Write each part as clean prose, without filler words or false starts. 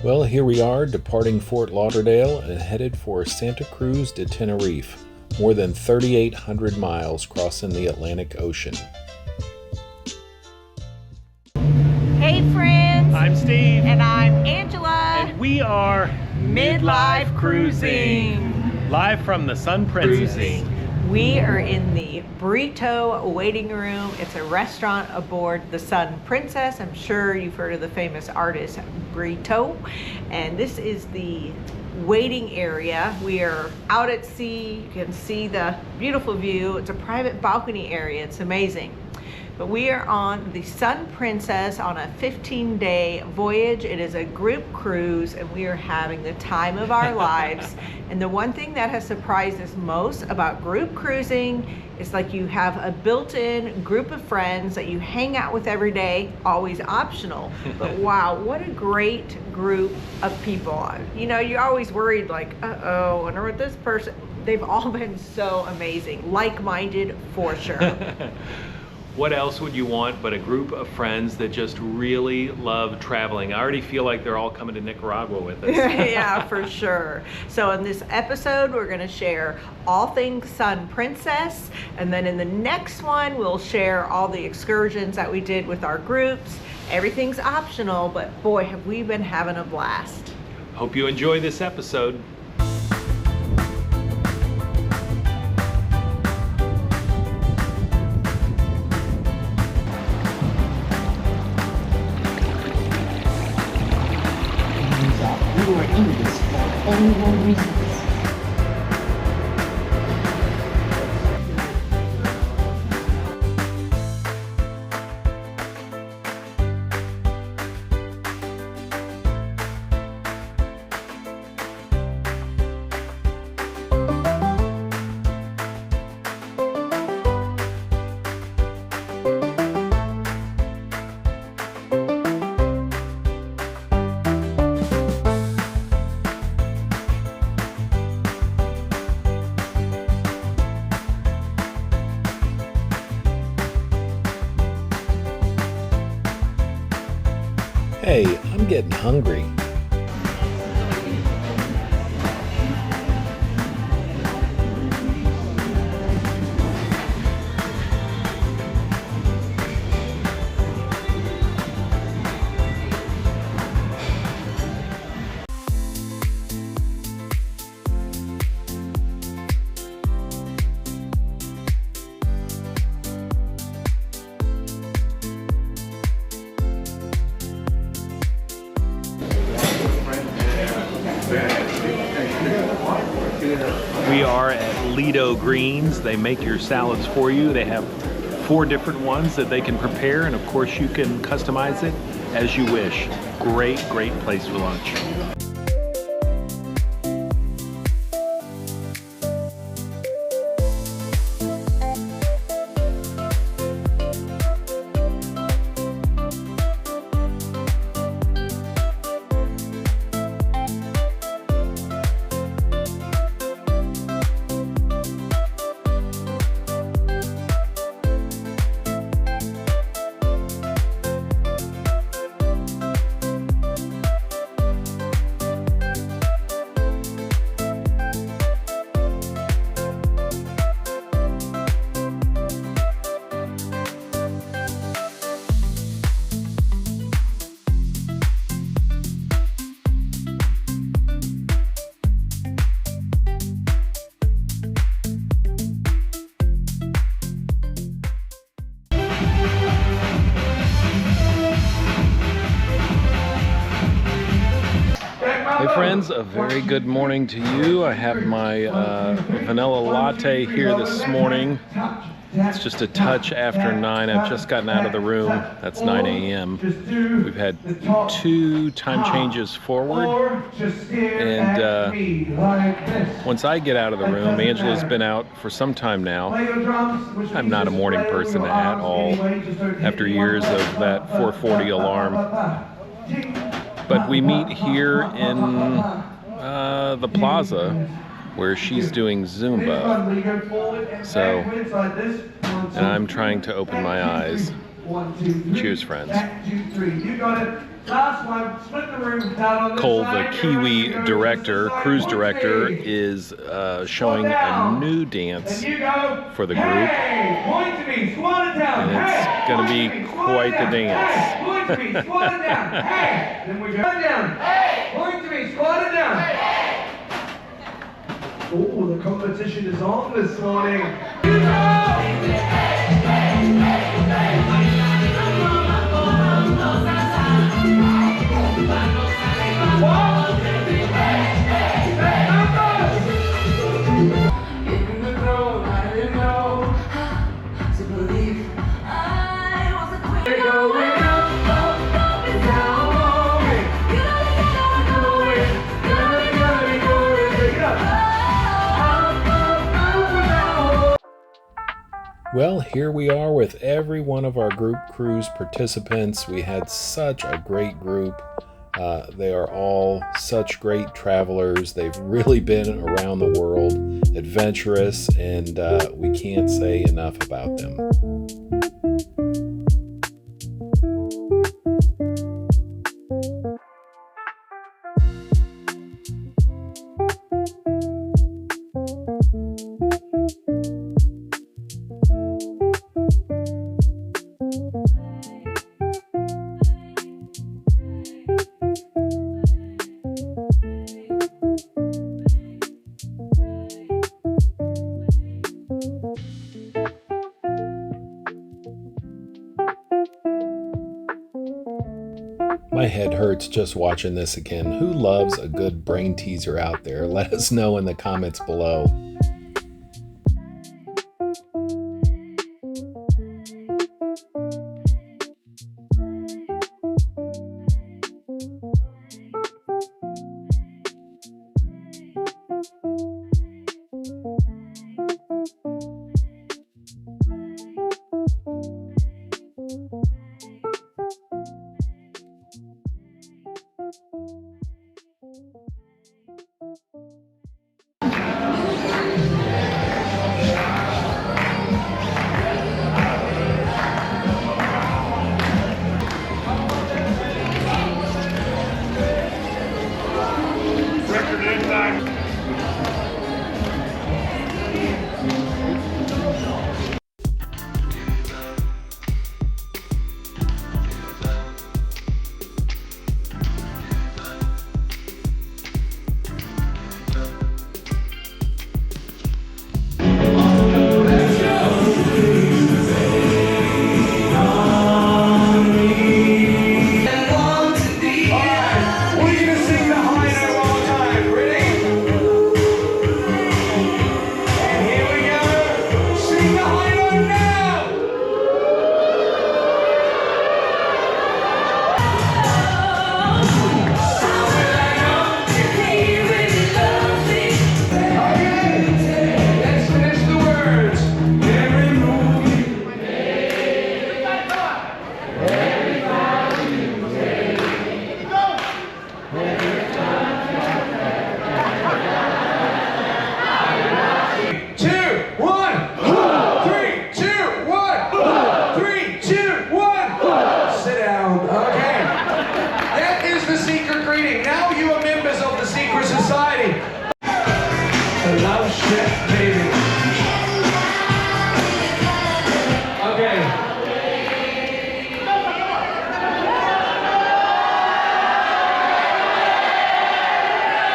Well, here we are, departing Fort Lauderdale and headed for Santa Cruz de Tenerife, more than 3,800 miles crossing the Atlantic Ocean. Hey friends! I'm Steve. And I'm Angela. And we are Midlife Cruising. Live from the Sun Princess. We are in the Burrito waiting room. It's a restaurant aboard the Sun Princess. I'm sure you've heard of the famous artist Burrito. And this is the waiting area. We are out at sea. You can see the beautiful view. It's a private balcony area. It's amazing. But we are on the Sun Princess on a 15-day voyage. It is a group cruise and we are having the time of our lives. And the one thing that has surprised us most about group cruising is like you have a built-in group of friends that you hang out with every day, always optional. But wow, what a great group of people. You know, you're always worried like, uh-oh, I wonder what this person, they've all been so amazing, like-minded for sure. What else would you want but a group of friends that just really love traveling? I already feel like they're all coming to Nicaragua with us. Yeah, for sure. So in this episode, we're going to share all things Sun Princess. And then in the next one, we'll share all the excursions that we did with our groups. Everything's optional, but boy, have we been having a blast. Hope you enjoy this episode. You are in this for only one reason. Hey, I'm getting hungry. We are at Lido Greens. They make your salads for you. They have 4 different ones that they can prepare, and of course you can customize it as you wish. Great place for lunch. Hey friends, a very good morning to you. I have my vanilla latte here this morning. It's just a touch after 9. I've just gotten out of the room. That's 9 a.m. We've had 2 time changes forward. And once I get out of the room, Angela's been out for some time now. I'm not a morning person at all after years of that 4:40 alarm. But we meet here in the plaza where she's doing Zumba. So, and I'm trying to open my eyes. Cheers, friends. Cole, the Kiwi director, cruise director, is showing a new dance for the group. And it's going to be quite the dance. Oh, the competition is on this morning. Well, here we are with every one of our group cruise participants. We had such a great group. They are all such great travelers. They've really been around the world, adventurous, and we can't say enough about them. My head hurts just watching this again. Who loves a good brain teaser out there? Let us know in the comments below.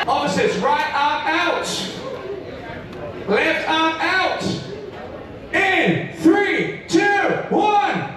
Opposites, right arm out. Left arm out. In 3, 2, 1.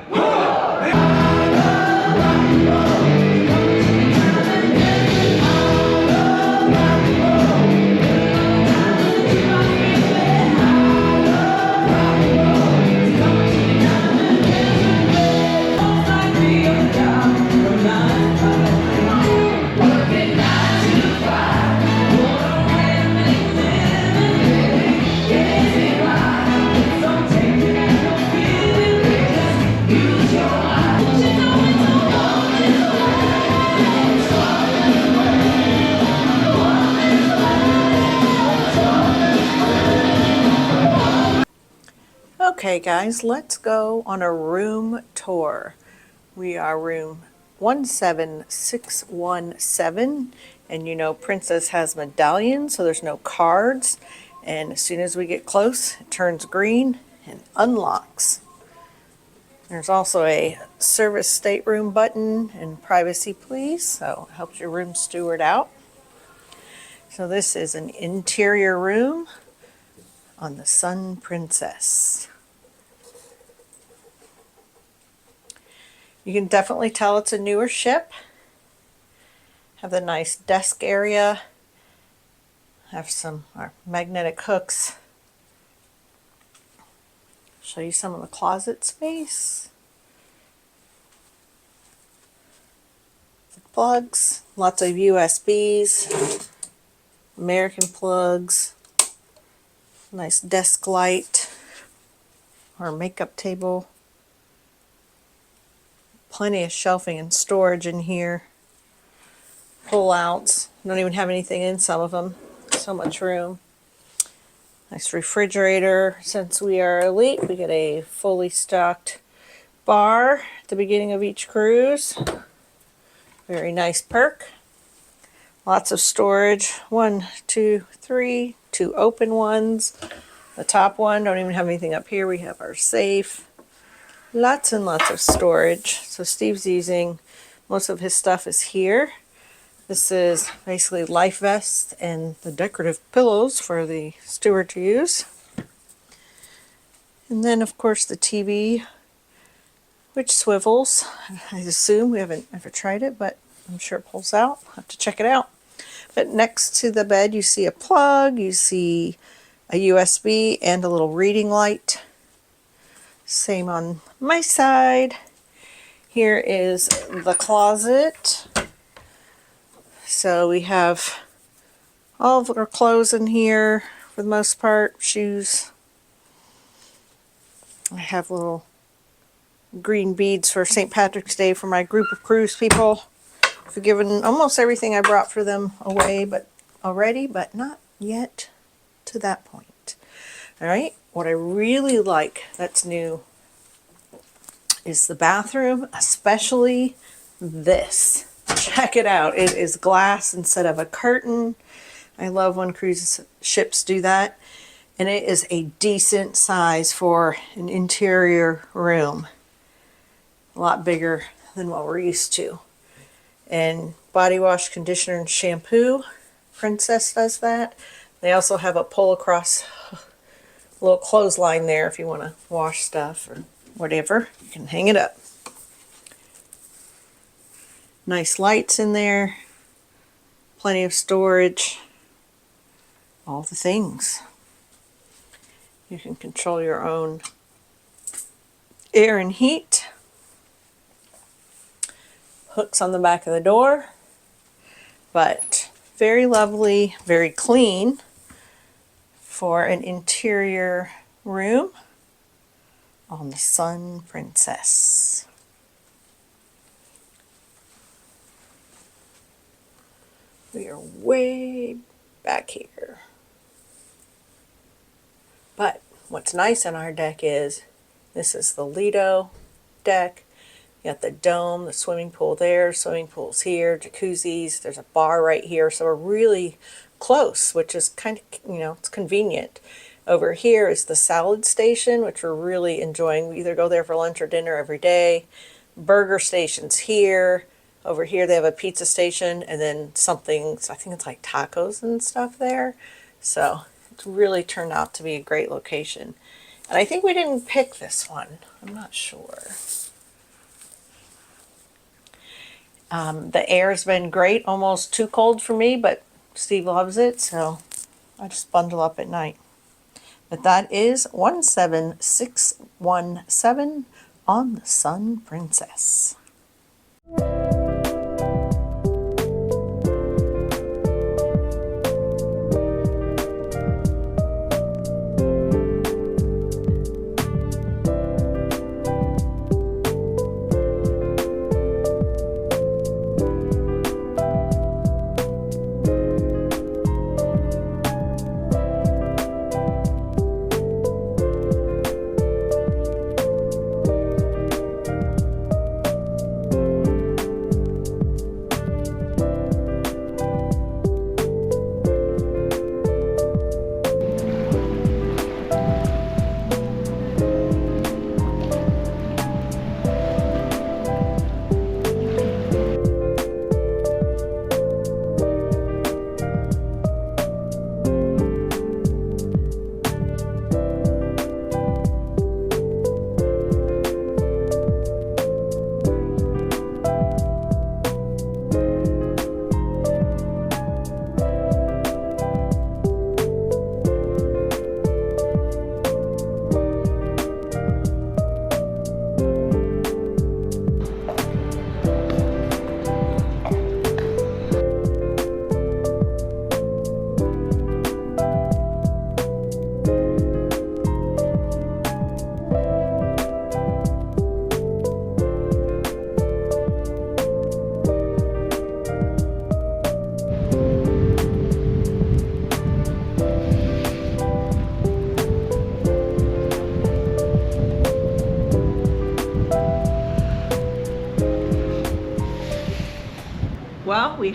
Okay guys, let's go on a room tour. We are room 17617. And you know, Princess has medallions, so there's no cards. And as soon as we get close, it turns green and unlocks. There's also a service stateroom button and privacy please, so it helps your room steward out. So this is an interior room on the Sun Princess. You can definitely tell it's a newer ship. Have the nice desk area. Have some magnetic hooks. Show you some of the closet space. The plugs, lots of USBs, American plugs, nice desk light or makeup table. Plenty of shelving and storage in here. Pull outs. Don't even have anything in some of them. So much room. Nice refrigerator. Since we are elite, we get a fully stocked bar at the beginning of each cruise. Very nice perk. Lots of storage. 1, 2, 3. 2 open ones. The top one, don't even have anything up here. We have our safe. Lots and lots of storage. So Steve's using, most of his stuff is here. This is basically life vest and the decorative pillows for the steward to use. And then of course the TV, which swivels. I assume, we haven't ever tried it, but I'm sure it pulls out. I'll have to check it out. But next to the bed you see a plug, you see a USB and a little reading light. Same on my side. Here is the closet. So we have all of our clothes in here for the most part, shoes. I have little green beads for St. Patrick's Day for my group of cruise people. I've given almost everything I brought for them away but not yet to that point. Alright, what I really like that's new is the bathroom, especially this. Check it out. It is glass instead of a curtain. I love when cruise ships do that. And it is a decent size for an interior room. A lot bigger than what we're used to. And body wash, conditioner, and shampoo. Princess does that. They also have a pull across little clothesline there if you want to wash stuff or whatever. You can hang it up. Nice lights in there, plenty of storage, all the things. You can control your own air and heat. Hooks on the back of the door, but very lovely, very clean for an interior room on the Sun Princess. We are way back here. But what's nice on our deck is this is the Lido deck. You got the dome, the swimming pool there, swimming pools here, jacuzzis. There's a bar right here. So we're really close, which is kind of, it's convenient. Over here is the salad station, which we're really enjoying. We either go there for lunch or dinner every day. Burger station's here. Over here they have a pizza station and then something, I think it's like tacos and stuff there. So it's really turned out to be a great location. And I think we didn't pick this one. I'm not sure. The air's been great, almost too cold for me, but Steve loves it, so I just bundle up at night. But that is 17617 on the Sun Princess.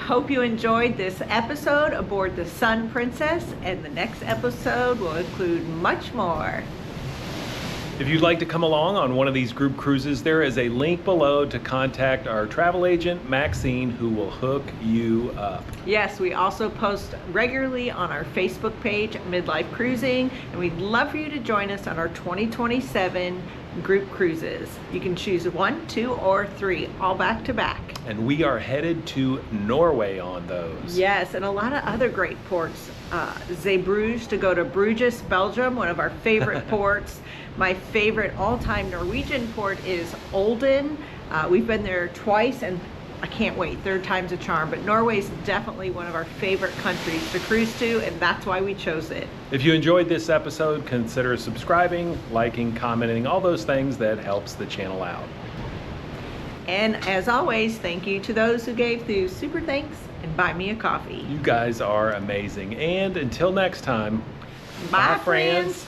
hope you enjoyed this episode aboard the Sun Princess, and the next episode will include much more. If you'd like to come along on one of these group cruises, there is a link below to contact our travel agent, Maxine, who will hook you up. Yes, we also post regularly on our Facebook page, Midlife Cruising, and we'd love for you to join us on our 2027 group cruises. You can choose 1, 2, or 3, all back to back. And we are headed to Norway on those. Yes, and a lot of other great ports. Zeebrugge to go to Bruges, Belgium, one of our favorite ports. My favorite all-time Norwegian port is Olden. We've been there twice, and I can't wait. Third time's a charm. But Norway's definitely one of our favorite countries to cruise to, and that's why we chose it. If you enjoyed this episode, consider subscribing, liking, commenting, all those things that helps the channel out. And as always, thank you to those who gave through Super Thanks and Buy Me a Coffee. You guys are amazing. And until next time, Bye, friends.